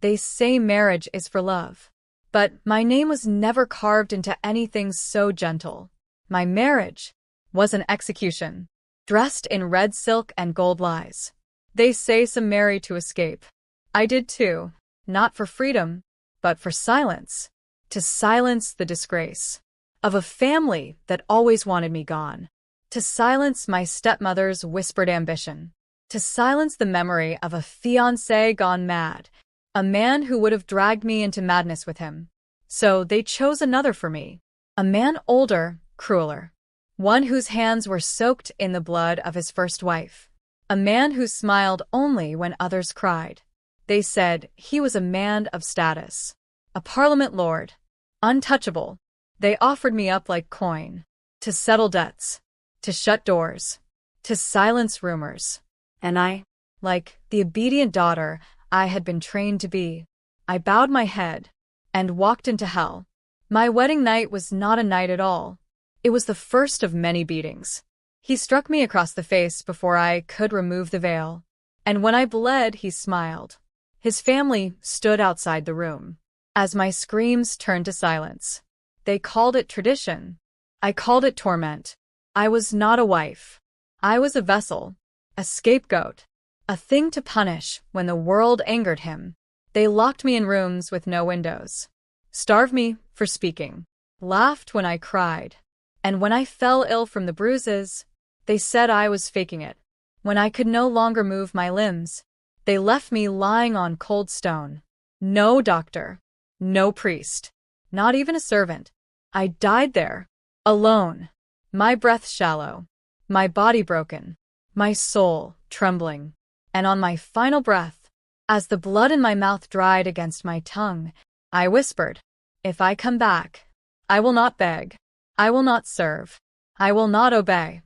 They say marriage is for love. But my name was never carved into anything so gentle. My marriage was an execution, dressed in red silk and gold lies. They say some marry to escape. I did too, not for freedom, but for silence. To silence the disgrace of a family that always wanted me gone. To silence my stepmother's whispered ambition. To silence the memory of a fiancé gone mad, a man who would have dragged me into madness with him. So they chose another for me. A man older, crueler. One whose hands were soaked in the blood of his first wife. A man who smiled only when others cried. They said he was a man of status. A parliament lord. Untouchable. They offered me up like coin. To settle debts. To shut doors. To silence rumors. And I, like the obedient daughter I had been trained to be, I bowed my head and walked into hell. My wedding night was not a night at all. It was the first of many beatings. He struck me across the face before I could remove the veil. And when I bled, he smiled. His family stood outside the room. As my screams turned to silence. They called it tradition. I called it torment. I was not a wife. I was a vessel. A scapegoat. A thing to punish when the world angered him. They locked me in rooms with no windows. Starved me for speaking. Laughed when I cried. And when I fell ill from the bruises, they said I was faking it. When I could no longer move my limbs, they left me lying on cold stone. No doctor. No priest. Not even a servant. I died there. Alone. My breath shallow. My body broken. My soul trembling. And on my final breath, as the blood in my mouth dried against my tongue, I whispered, "If I come back, I will not beg. I will not serve. I will not obey."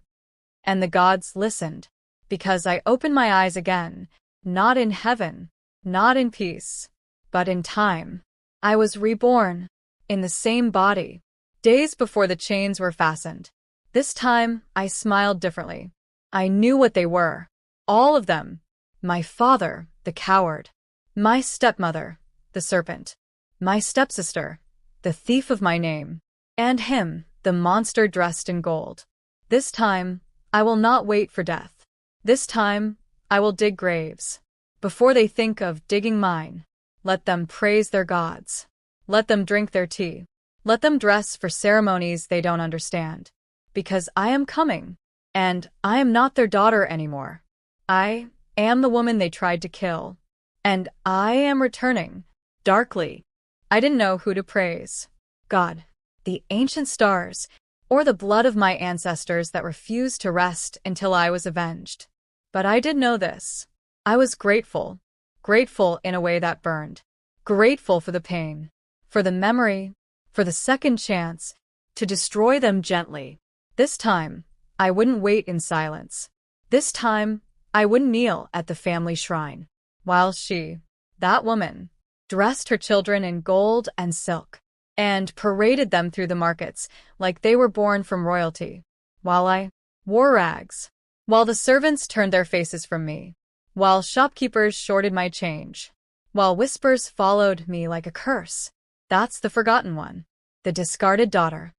And the gods listened, because I opened my eyes again, not in heaven, not in peace, but in time. I was reborn, in the same body, days before the chains were fastened. This time, I smiled differently. I knew what they were. All of them. My father, the coward. My stepmother, the serpent. My stepsister, the thief of my name. And him, the monster dressed in gold. This time, I will not wait for death. This time, I will dig graves. Before they think of digging mine, let them praise their gods. Let them drink their tea. Let them dress for ceremonies they don't understand. Because I am coming, and I am not their daughter anymore. I am the woman they tried to kill, and I am returning, darkly. I didn't know who to praise. God, the ancient stars, or the blood of my ancestors that refused to rest until I was avenged. But I did know this. I was grateful. Grateful in a way that burned. Grateful for the pain, for the memory, for the second chance, to destroy them gently. This time, I wouldn't wait in silence. This time, I wouldn't kneel at the family shrine, while she, that woman, dressed her children in gold and silk, and paraded them through the markets like they were born from royalty, while I wore rags, while the servants turned their faces from me, while shopkeepers shorted my change, while whispers followed me like a curse. That's the forgotten one, the discarded daughter.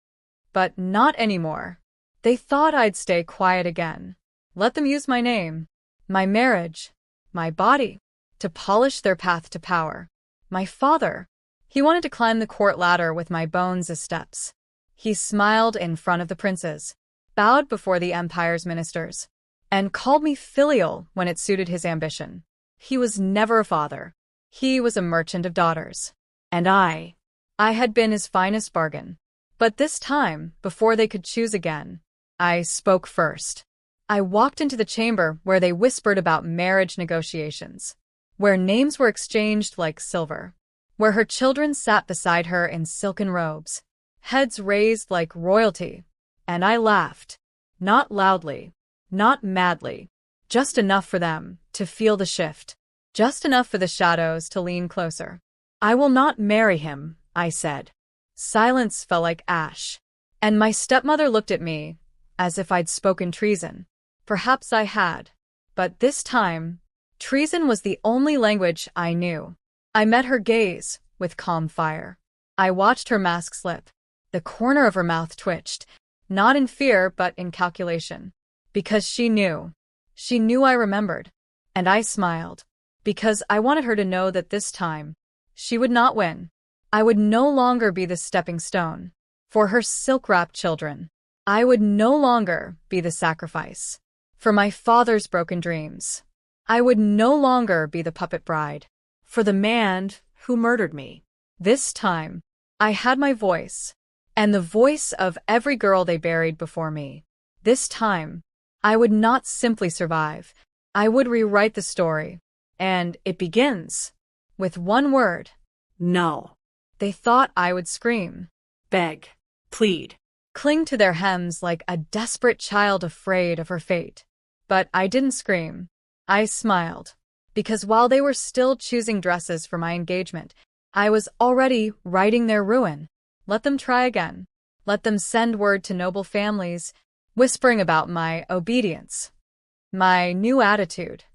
But not anymore. They thought I'd stay quiet again. Let them use my name, my marriage, my body, to polish their path to power. My father, he wanted to climb the court ladder with my bones as steps. He smiled in front of the princes, bowed before the empire's ministers, and called me filial when it suited his ambition. He was never a father. He was a merchant of daughters. And I had been his finest bargain. But this time, before they could choose again, I spoke first. I walked into the chamber where they whispered about marriage negotiations, where names were exchanged like silver, where her children sat beside her in silken robes, heads raised like royalty, and I laughed, not loudly, not madly, just enough for them to feel the shift, just enough for the shadows to lean closer. "I will not marry him," I said. Silence fell like ash, and my stepmother looked at me as if I'd spoken treason. Perhaps I had, but this time, treason was the only language I knew. I met her gaze with calm fire. I watched her mask slip. The corner of her mouth twitched, not in fear but in calculation. Because she knew. She knew I remembered. And I smiled. Because I wanted her to know that this time, she would not win. I would no longer be the stepping stone for her silk-wrapped children. I would no longer be the sacrifice for my father's broken dreams. I would no longer be the puppet bride for the man who murdered me. This time, I had my voice, and the voice of every girl they buried before me. This time, I would not simply survive. I would rewrite the story. And it begins with one word. No. They thought I would scream, Beg. Plead. cling to their hems like a desperate child afraid of her fate. But I didn't scream. I smiled. Because while they were still choosing dresses for my engagement, I was already writing their ruin. Let them try again. Let them send word to noble families, whispering about my obedience, my new attitude,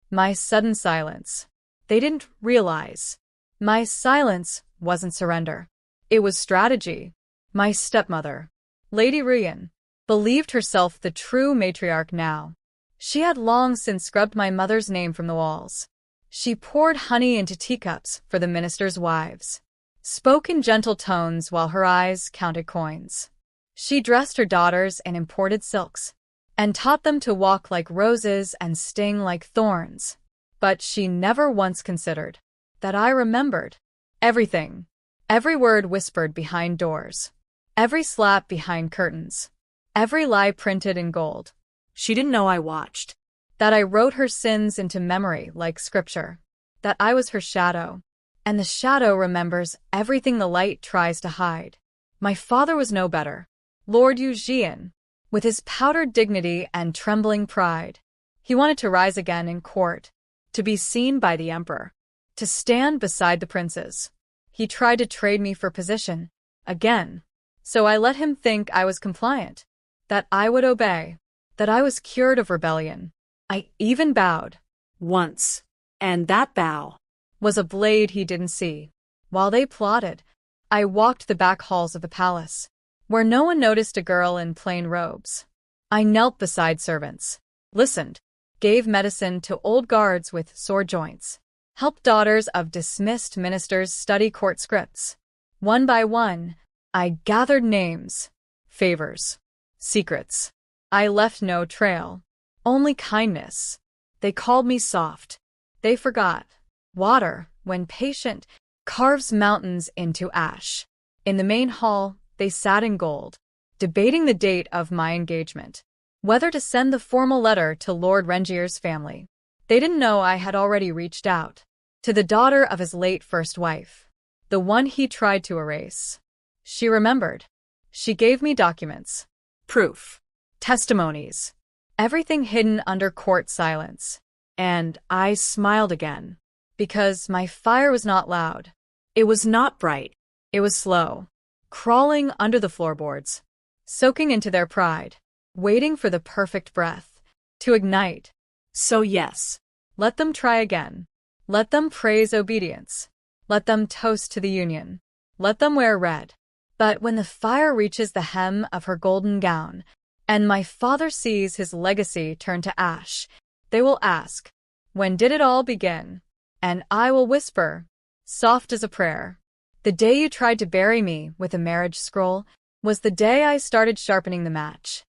my sudden silence. They didn't realize. My silence wasn't surrender. It was strategy. My stepmother, Lady Ryan, believed herself the true matriarch now. She had long since scrubbed my mother's name from the walls. She poured honey into teacups for the ministers' wives, spoke in gentle tones while her eyes counted coins. She dressed her daughters in imported silks, and taught them to walk like roses and sting like thorns. But she never once considered that I remembered everything, every word whispered behind doors, every slap behind curtains, every lie printed in gold. She didn't know I watched. That I wrote her sins into memory like scripture, that I was her shadow, and the shadow remembers everything the light tries to hide. My father was no better. Lord Eugene, with his powdered dignity and trembling pride, he wanted to rise again in court, to be seen by the emperor, to stand beside the princes. He tried to trade me for position, again, so I let him think I was compliant, that I would obey, that I was cured of rebellion. I even bowed. Once. And that bow Was a blade he didn't see. While they plotted, I walked the back halls of the palace, where no one noticed a girl in plain robes. I knelt beside servants, listened, gave medicine to old guards with sore joints, helped daughters of dismissed ministers study court scripts. One by one, I gathered names, favors, secrets. I left no trail, only kindness. They called me soft. They forgot. Water, when patient, carves mountains into ash. In the main hall, they sat in gold, debating the date of my engagement, whether to send the formal letter to Lord Rengier's family. They didn't know I had already reached out to the daughter of his late first wife, the one he tried to erase. She remembered. She gave me documents, proof, testimonies, everything hidden under court silence. And I smiled again, because my fire was not loud. It was not bright. It was slow, crawling under the floorboards, soaking into their pride, waiting for the perfect breath to ignite. So yes. Let them try again. Let them praise obedience. Let them toast to the union. Let them wear red. But when the fire reaches the hem of her golden gown, and my father sees his legacy turn to ash, they will ask, when did it all begin? And I will whisper, soft as a prayer, the day you tried to bury me with a marriage scroll was the day I started sharpening the match.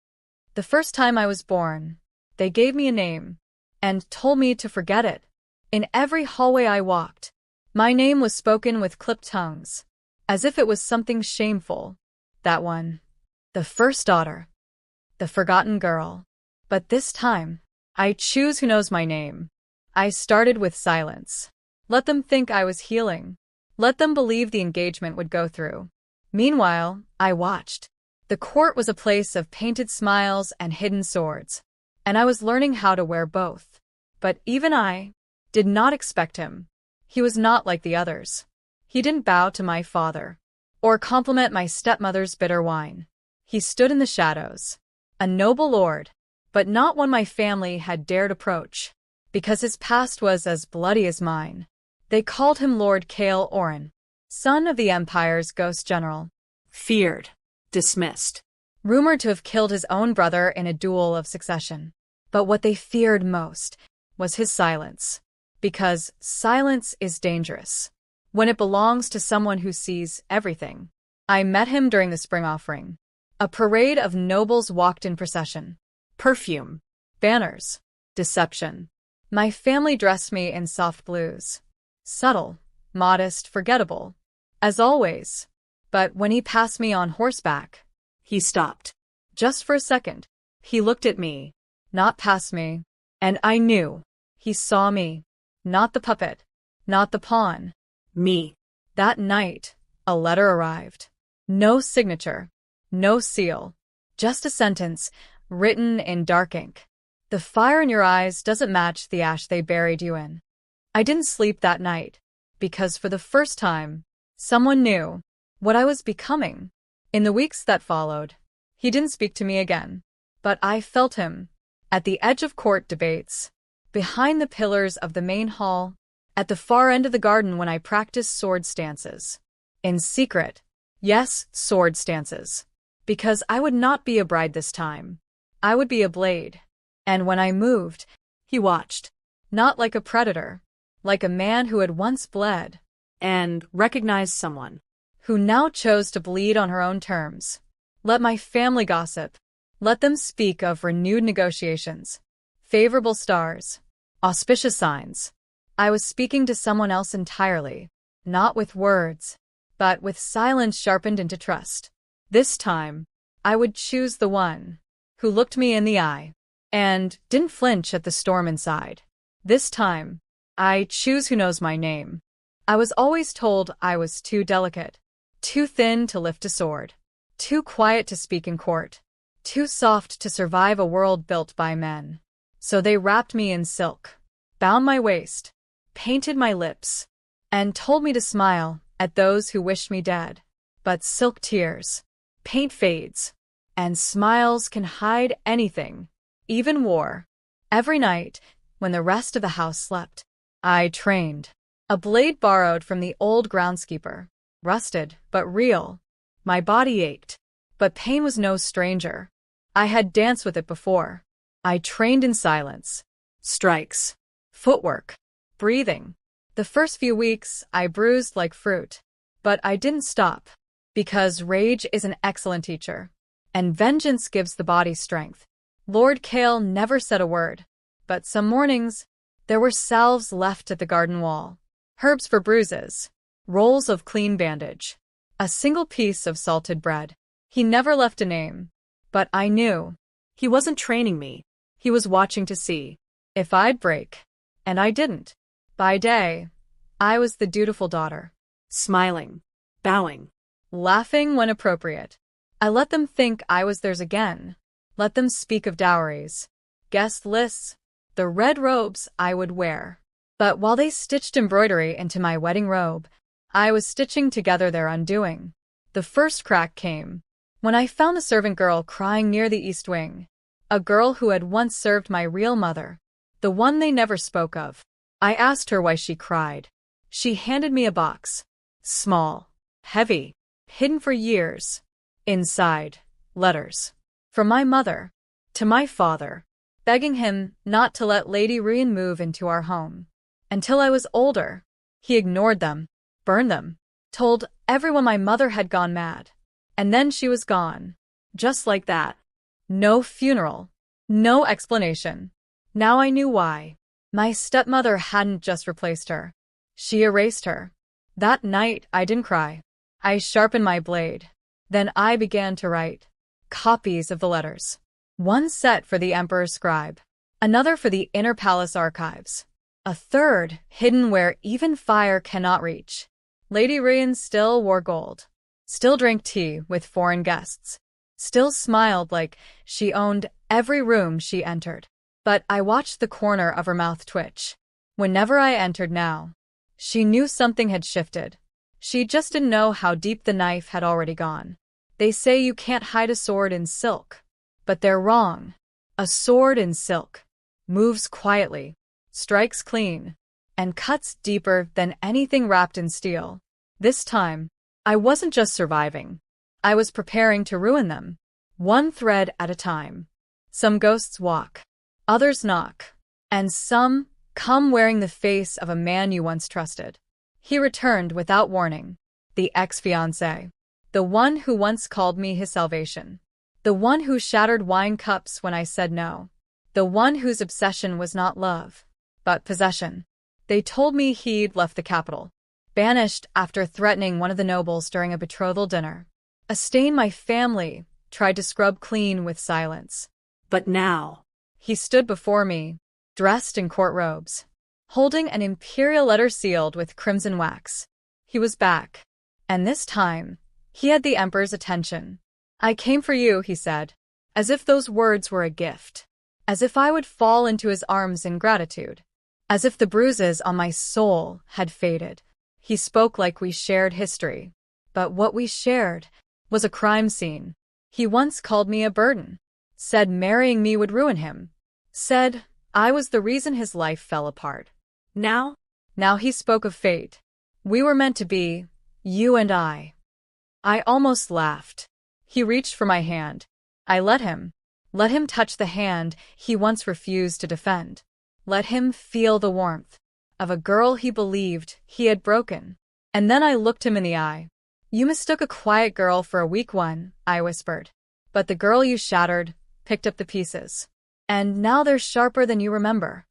The first time I was born, they gave me a name and told me to forget it. In every hallway I walked, my name was spoken with clipped tongues, as if it was something shameful. That one, the first daughter, the forgotten girl. But this time, I choose who knows my name. I started with silence. Let them think I was healing. Let them believe the engagement would go through. Meanwhile, I watched. The court was a place of painted smiles and hidden swords, and I was learning how to wear both. But even I did not expect him. He was not like the others. He didn't bow to my father, or compliment my stepmother's bitter wine. He stood in the shadows, a noble lord, but not one my family had dared approach, because his past was as bloody as mine. They called him Lord Kale Oren, son of the Empire's ghost general. Feared. Dismissed. Rumored to have killed his own brother in a duel of succession. But what they feared most was his silence. Because silence is dangerous when it belongs to someone who sees everything. I met him during the spring offering. A parade of nobles walked in procession. Perfume, banners, deception. My family dressed me in soft blues. Subtle, modest, forgettable. As always. But when he passed me on horseback, He stopped. just for a second, he looked at me, not past me, and I knew he saw me, not the puppet, not the pawn. Me. That night, a letter arrived. No signature, no seal, just a sentence written in dark ink. The fire in your eyes doesn't match the ash they buried you in. I didn't sleep that night because for the first time, someone knew what I was becoming. In the weeks that followed, he didn't speak to me again, but I felt him at the edge of court debates, behind the pillars of the main hall, at the far end of the garden when I practiced sword stances. In secret, yes, sword stances. Because I would not be a bride this time. I would be a blade. And when I moved, He watched. not like a predator, like a man who had once bled, And recognized someone. who now chose to bleed on her own terms. Let my family gossip. Let them speak of renewed negotiations, favorable stars, auspicious signs. I was speaking to someone else entirely, not with words, but with silence sharpened into trust. This time, I would choose the one who looked me in the eye and didn't flinch at the storm inside. This time, I choose who knows my name. I was always told I was too delicate, too thin to lift a sword, too quiet to speak in court, too soft to survive a world built by men. So they wrapped me in silk, bound my waist, painted my lips, and told me to smile at those who wished me dead. But silk tears, paint fades, and smiles can hide anything, even war. Every night, when the rest of the house slept, I trained. A blade borrowed from the old groundskeeper, rusted but real. My body ached, but pain was no stranger. I had danced with it before. I trained in silence. Strikes, footwork, breathing. The first few weeks, I bruised like fruit. But I didn't stop, because rage is an excellent teacher, and vengeance gives the body strength. Lord Kale never said a word, but some mornings, there were salves left at the garden wall. Herbs for bruises, rolls of clean bandage, a single piece of salted bread. He never left a name, but I knew. He wasn't training me. He was watching to see if I'd break, and I didn't. By day, I was the dutiful daughter, Smiling. Bowing. laughing when appropriate. I let them think I was theirs again, let them speak of dowries, guest lists, the red robes I would wear. But while they stitched embroidery into my wedding robe, I was stitching together their undoing. The first crack came when I found a servant girl crying near the east wing, a girl who had once served my real mother, the one they never spoke of. I asked her why she cried. She handed me a box, small, heavy, hidden for years. Inside, letters. From my mother, to my father, begging him not to let Lady Rian move into our home. Until I was older, he ignored them, burned them, told everyone my mother had gone mad. And then she was gone. Just like that. No funeral. No explanation. Now I knew why. My stepmother hadn't just replaced her. She erased her. That night, I didn't cry. I sharpened my blade. Then I began to write copies of the letters. One set for the Emperor's scribe, another for the inner palace archives, a third hidden where even fire cannot reach. Lady Rian still wore gold, still drank tea with foreign guests, still smiled like she owned every room she entered. But I watched the corner of her mouth twitch. Whenever I entered now, she knew something had shifted. She just didn't know how deep the knife had already gone. They say you can't hide a sword in silk, but they're wrong. A sword in silk moves quietly, strikes clean, and cuts deeper than anything wrapped in steel. This time, I wasn't just surviving. I was preparing to ruin them, one thread at a time. Some ghosts walk, others knock, and some come wearing the face of a man you once trusted. He returned without warning, the ex-fiancé, the one who once called me his salvation, the one who shattered wine cups when I said no, the one whose obsession was not love, but possession. They told me he'd left the capital, banished after threatening one of the nobles during a betrothal dinner, a stain my family tried to scrub clean with silence. But now, He stood before me, dressed in court robes, holding an imperial letter sealed with crimson wax. He was back, and this time, he had the emperor's attention. "I came for you," he said, as if those words were a gift, as if I would fall into his arms in gratitude, as if the bruises on my soul had faded. He spoke like we shared history, but what we shared was a crime scene. He once called me a burden, said marrying me would ruin him, said I was the reason his life fell apart. now, Now he spoke of fate. We were meant to be, you and I. I almost laughed. He reached for my hand. I let him touch the hand he once refused to defend. Let him feel the warmth of a girl he believed he had broken. And then I looked him in the eye. "You mistook a quiet girl for a weak one," I whispered. "But the girl you shattered picked up the pieces. And now they're sharper than you remember."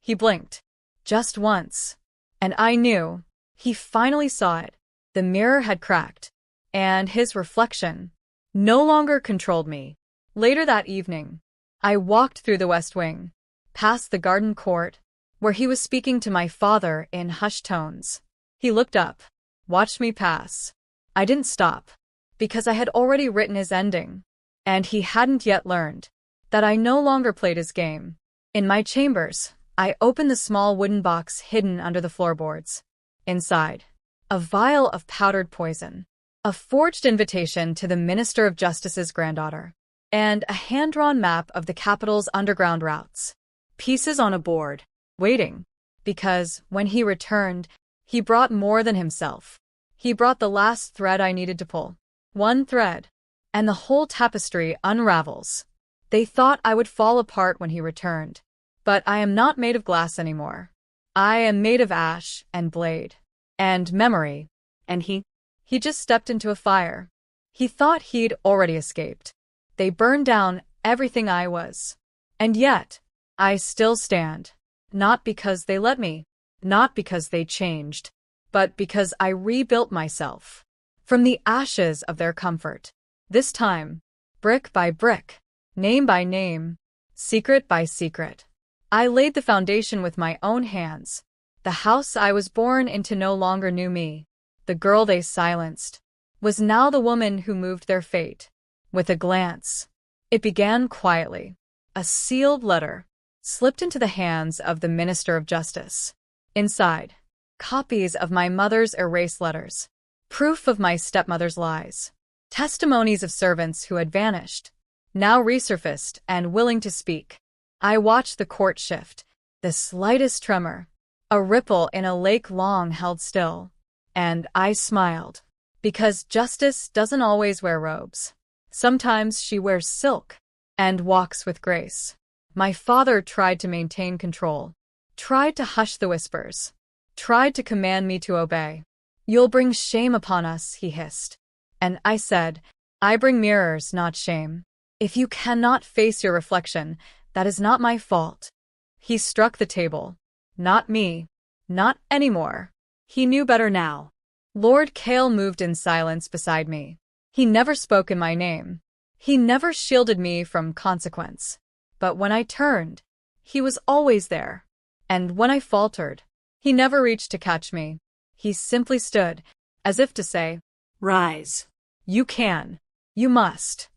He blinked. Just once. And I knew. He finally saw it. The mirror had cracked. And his reflection no longer controlled me. Later that evening, I walked through the West Wing, past the garden court, where he was speaking to my father in hushed tones. He looked up, watched me pass. I didn't stop, because I had already written his ending, and he hadn't yet learned that I no longer played his game. In my chambers, I opened the small wooden box hidden under the floorboards. Inside, a vial of powdered poison, a forged invitation to the Minister of Justice's granddaughter, and a hand-drawn map of the capital's underground routes. Pieces on a board, waiting, because when he returned, he brought more than himself. He brought the last thread I needed to pull. One thread, and the whole tapestry unravels. They thought I would fall apart when he returned. But I am not made of glass anymore. I am made of ash and blade and memory. and he Just stepped into a fire. He thought he'd already escaped. They burned down everything I was. And yet, I still stand. Not because they let me, not because they changed, but because I rebuilt myself. From the ashes of their comfort. This time, brick by brick, name by name, secret by secret. I laid the foundation with my own hands. The house I was born into no longer knew me. The girl they silenced was now the woman who moved their fate. With a glance, it began quietly. A sealed letter slipped into the hands of the Minister of Justice. Inside, copies of my mother's erased letters, proof of my stepmother's lies, testimonies of servants who had vanished, now resurfaced and willing to speak. I watched the court shift, the slightest tremor, a ripple in a lake long held still, and I smiled. Because justice doesn't always wear robes. Sometimes she wears silk and walks with grace. My father tried to maintain control, tried to hush the whispers, tried to command me to obey. "You'll bring shame upon us," he hissed. And I said, "I bring mirrors, not shame. If you cannot face your reflection, that is not my fault." He struck the table. Not me. Not anymore. He knew better now. Lord Kale moved in silence beside me. He never spoke in my name. He never shielded me from consequence. But when I turned, he was always there. And when I faltered, he never reached to catch me. He simply stood, as if to say, rise. "You can. You must."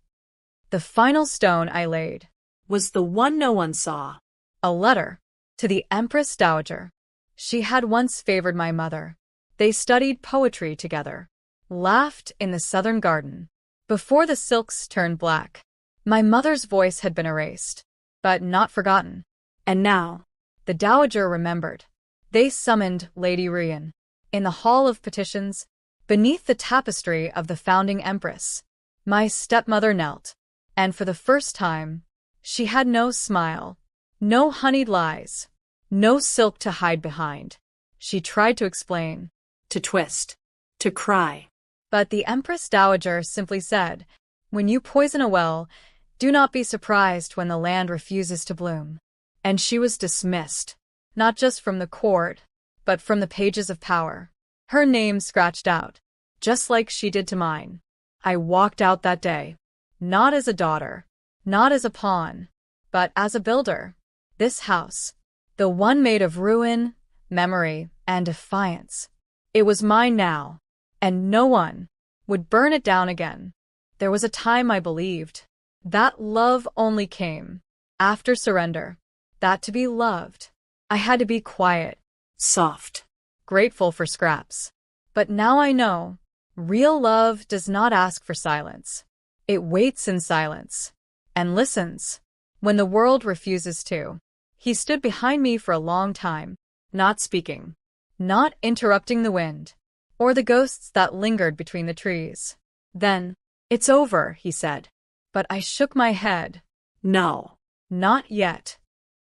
The final stone I laid Was the one no one saw. a letter to the Empress Dowager. She had once favored my mother. They studied poetry together, laughed in the southern garden. Before the silks turned black, my mother's voice had been erased, but not forgotten. And now, The Dowager remembered. They summoned Lady Rian. In the Hall of Petitions, beneath the tapestry of the founding empress, my stepmother knelt, and for the first time, she had no smile, no honeyed lies, no silk to hide behind. She tried to explain, To twist. To cry. but the Empress Dowager simply said, "When you poison a well, do not be surprised when the land refuses to bloom." And she was dismissed, not just from the court, but from the pages of power. Her name scratched out, just like she did to mine. I walked out that day, not as a daughter, not as a pawn, but as a builder. This house, the one made of ruin, memory, and defiance, it was mine now, and no one would burn it down again. There was a time I believed that love only came after surrender, that to be loved, I had to be quiet, Soft. grateful for scraps. But now I know, real love does not ask for silence. It waits in silence and listens when the world refuses to. He stood behind me for a long time, not speaking, not interrupting the wind, or the ghosts that lingered between the trees. Then, "It's over," he said. But I shook my head. No. Not yet.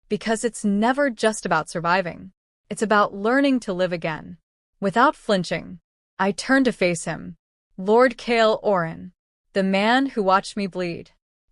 Because it's never just about surviving. It's about learning to live again. Without flinching, I turned to face him. Lord Cale Oren, the man who watched me bleed.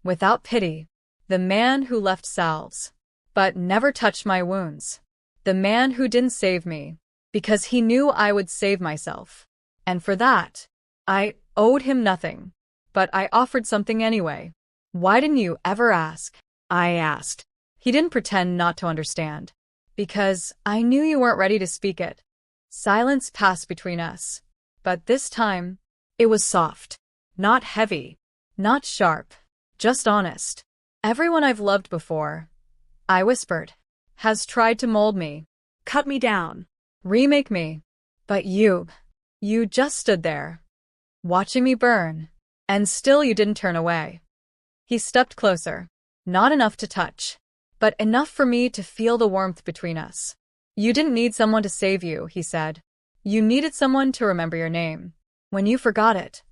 Without pity, the man who left salves, but never touched my wounds. The man who didn't save me, because he knew I would save myself. And for that, I owed him nothing. But I offered something anyway. "Why didn't you ever ask?" I asked. He didn't pretend not to understand. "Because I knew you weren't ready to speak it." Silence passed between us. But this time, it was soft. Not heavy. Not sharp. Just honest. "Everyone I've loved before," I whispered, "has tried to mold me, Cut me down. remake me. But you just stood there, watching me burn, and still you didn't turn away." He stepped closer. Not enough to touch, but enough for me to feel the warmth between us. "You didn't need someone to save you," he said. "You needed someone to remember your name when you forgot it."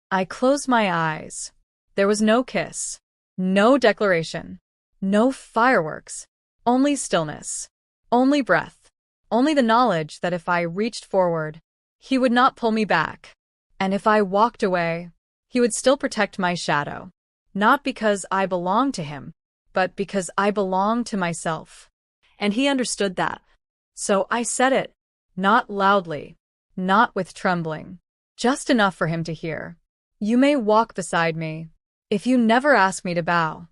I closed my eyes. There was no kiss, no declaration, no fireworks, only stillness, only breath, only the knowledge that if I reached forward, he would not pull me back, and if I walked away, he would still protect my shadow. Not because I belonged to him, but because I belonged to myself. And he understood that. So I said it, not loudly, not with trembling, just enough for him to hear. "You may walk beside me, if you never ask me to bow."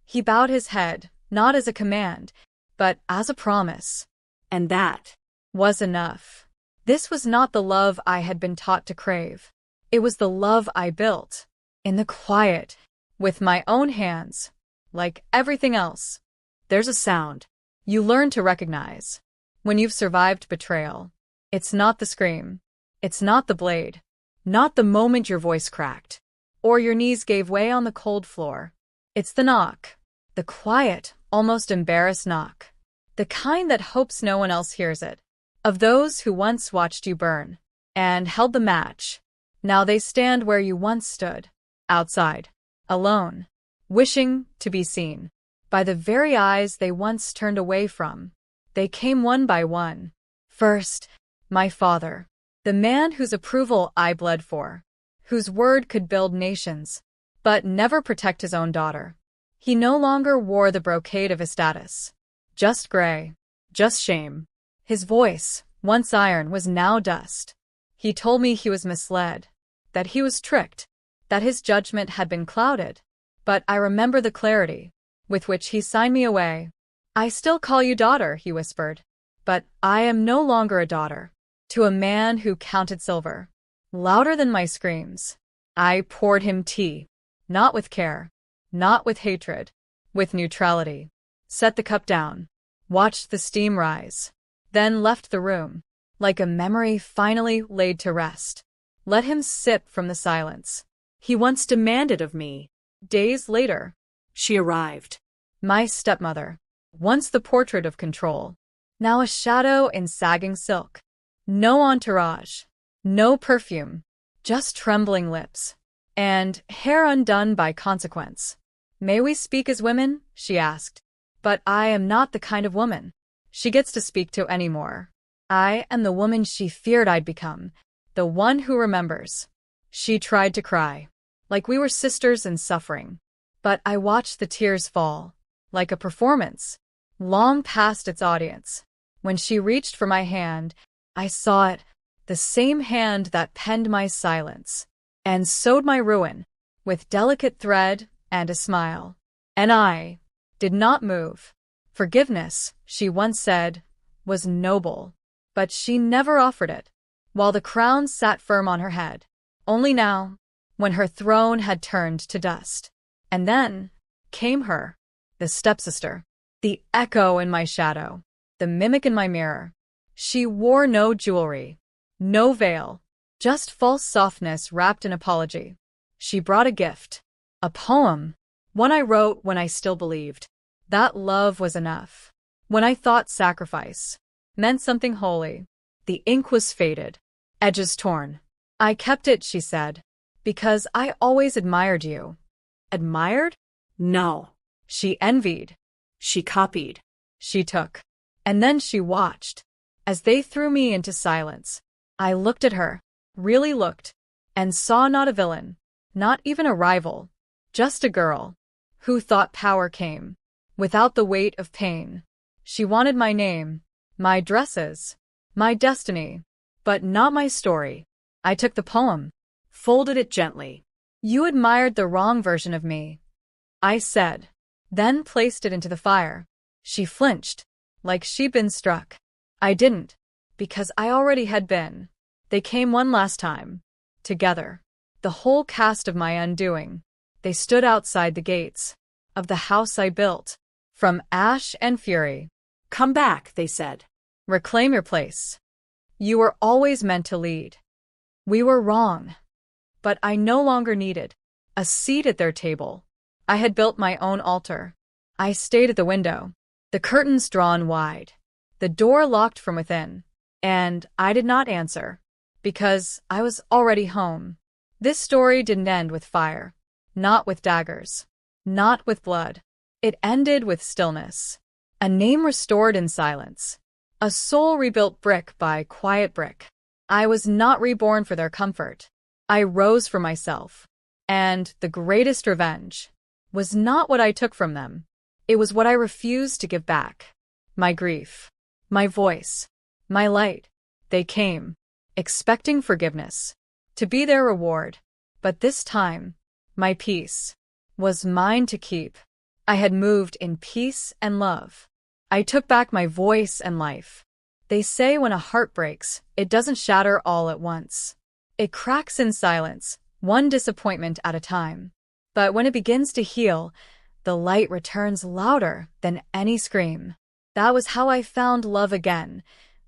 He bowed his head, not as a command, but as a promise. And that Was enough. This was not the love I had been taught to crave. It was the love I built, in the quiet, with my own hands. Like everything else, there's a sound you learn to recognize when you've survived betrayal. It's not the scream. It's not the blade. Not the moment your voice cracked, or your knees gave way on the cold floor. It's the knock. The quiet, almost embarrassed knock. The kind that hopes no one else hears it. Of those who once watched you burn and held the match. Now they stand where you once stood, outside, alone, wishing to be seen by the very eyes they once turned away from. They came one by one. First, my father, the man whose approval I bled for, whose word could build nations, but never protect his own daughter. He no longer wore the brocade of his status. Just gray, just shame. His voice, once iron, was now dust. He told me he was misled, that he was tricked, that his judgment had been clouded. But I remember the clarity with which he signed me away. "I still call you daughter," he whispered, "but I am no longer a daughter." To a man who counted silver, louder than my screams, I poured him tea, not with care, not with hatred, with neutrality. Set the cup down, watched the steam rise, then left the room, like a memory finally laid to rest. Let him sip from the silence. he once demanded of me. Days later, She arrived. my stepmother, once the portrait of control, Now a shadow in sagging silk. No entourage. No perfume. Just trembling lips. And hair undone by consequence. "May we speak as women?" she asked. But I am not the kind of woman she gets to speak to anymore. I am the woman she feared I'd become. The one who remembers. She tried to cry. Like we were sisters in suffering. But I watched the tears fall. Like a performance. Long past its audience. When she reached for my hand, I saw it. The same hand that penned my silence. And sewed my ruin. With delicate thread and a smile. And I did not move. Forgiveness, she once said, was noble. But she never offered it. While the crown sat firm on her head. Only now, when her throne had turned to dust. And then came her, the stepsister, the echo in my shadow, the mimic in my mirror. She wore no jewelry, no veil, just false softness wrapped in apology. She brought a gift, a poem, one I wrote when I still believed that love was enough. When I thought sacrifice meant something holy. The ink was faded, edges torn. "I kept it," she said, "because I always admired you." Admired? No. She envied. She copied. She took. And then she watched. As they threw me into silence, I looked at her, really looked, and saw not a villain, not even a rival, just a girl, who thought power came without the weight of pain. She wanted my name, my dresses, my destiny, but not my story. I took the poem, folded it gently. "You admired the wrong version of me," I said, then placed it into the fire. She flinched, like she'd been struck. I didn't, because I already had been. They came one last time, together, the whole cast of my undoing. They stood outside the gates of the house I built, from ash and fury. "Come back," they said. "Reclaim your place. You were always meant to lead." We were wrong. But I no longer needed a seat at their table. I had built my own altar. I stayed at the window, the curtains drawn wide, the door locked from within, and I did not answer, because I was already home. This story didn't end with fire, not with daggers, not with blood. It ended with stillness, a name restored in silence, a soul rebuilt brick by quiet brick. I was not reborn for their comfort. I rose for myself. And the greatest revenge was not what I took from them. It was what I refused to give back. My grief, my voice, my light. They came, expecting forgiveness, to be their reward. But this time, my peace was mine to keep. I had moved in peace and love. I took back my voice and life. They say when a heart breaks, it doesn't shatter all at once. It cracks in silence, one disappointment at a time. But when it begins to heal, the light returns louder than any scream. That was how I found love again,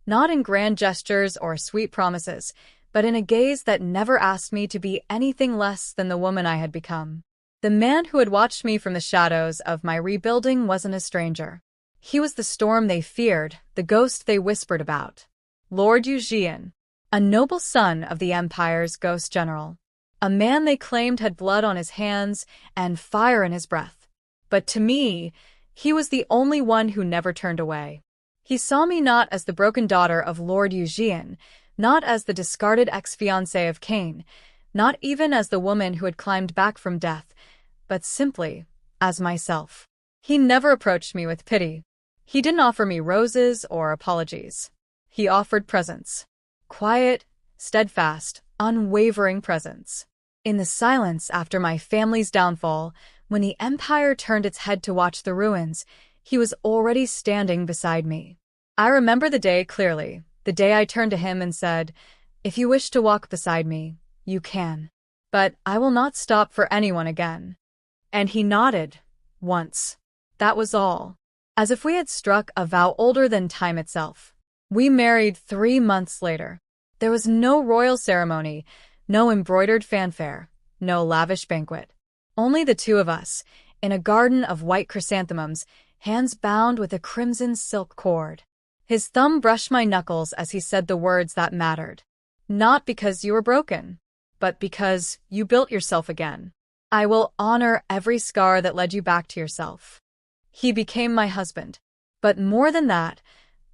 not in grand gestures or sweet promises, but in a gaze that never asked me to be anything less than the woman I had become. The man who had watched me from the shadows of my rebuilding wasn't a stranger. He was the storm they feared, the ghost they whispered about. Lord Eugene, a noble son of the Empire's ghost general. A man they claimed had blood on his hands and fire in his breath. But to me, he was the only one who never turned away. He saw me not as the broken daughter of Lord Eugene, not as the discarded ex-fiancée of Cain, not even as the woman who had climbed back from death, but simply as myself. He never approached me with pity. He didn't offer me roses or apologies. He offered presence. Quiet, steadfast, unwavering presence. In the silence after my family's downfall, when the Empire turned its head to watch the ruins, he was already standing beside me. I remember the day clearly, the day I turned to him and said, "If you wish to walk beside me, you can. But I will not stop for anyone again." And he nodded, once. That was all. As if we had struck a vow older than time itself. We married 3 months later. There was no royal ceremony, no embroidered fanfare, no lavish banquet. Only the two of us, in a garden of white chrysanthemums, hands bound with a crimson silk cord. His thumb brushed my knuckles as he said the words that mattered. Not because you were broken, but because you built yourself again. I will honor every scar that led you back to yourself. He became my husband. But more than that,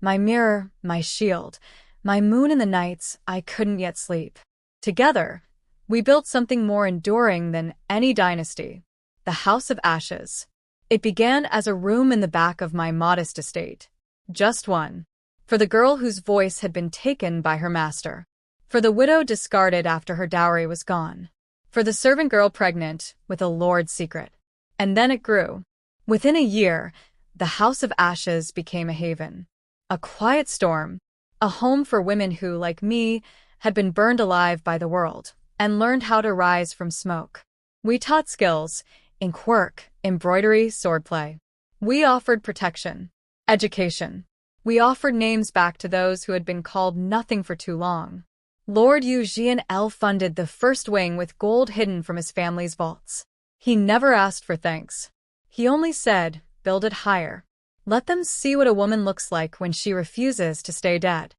my mirror, my shield, my moon in the nights I couldn't yet sleep. Together, we built something more enduring than any dynasty. The House of Ashes. It began as a room in the back of my modest estate. Just one. For the girl whose voice had been taken by her master. For the widow discarded after her dowry was gone. For the servant girl pregnant with a lord's secret. And then it grew. Within a year, the House of Ashes became a haven. A quiet storm. A home for women who, like me, had been burned alive by the world and learned how to rise from smoke. We taught skills, ink work, embroidery, swordplay. We offered protection, education. We offered names back to those who had been called nothing for too long. Lord Eugene L. funded the first wing with gold hidden from his family's vaults. He never asked for thanks. He only said, build it higher. Let them see what a woman looks like when she refuses to stay dead.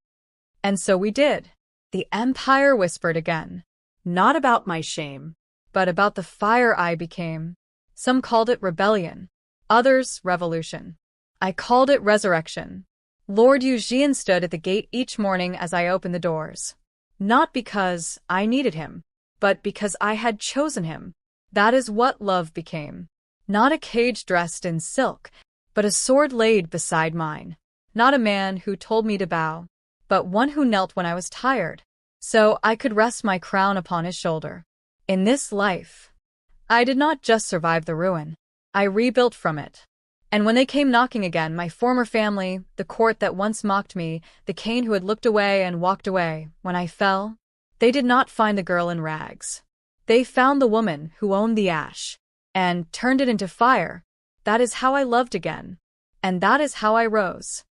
And so we did. The empire whispered again. Not about my shame, but about the fire I became. Some called it rebellion, others revolution. I called it resurrection. Lord Eugene stood at the gate each morning as I opened the doors. Not because I needed him, but because I had chosen him. That is what love became. Not a cage dressed in silk, but a sword laid beside mine. Not a man who told me to bow, but one who knelt when I was tired, so I could rest my crown upon his shoulder. In this life, I did not just survive the ruin. I rebuilt from it. And when they came knocking again, my former family, the court that once mocked me, the Cain who had looked away and walked away when I fell, they did not find the girl in rags. They found the woman who owned the ash and turned it into fire. That is how I loved again. And that is how I rose.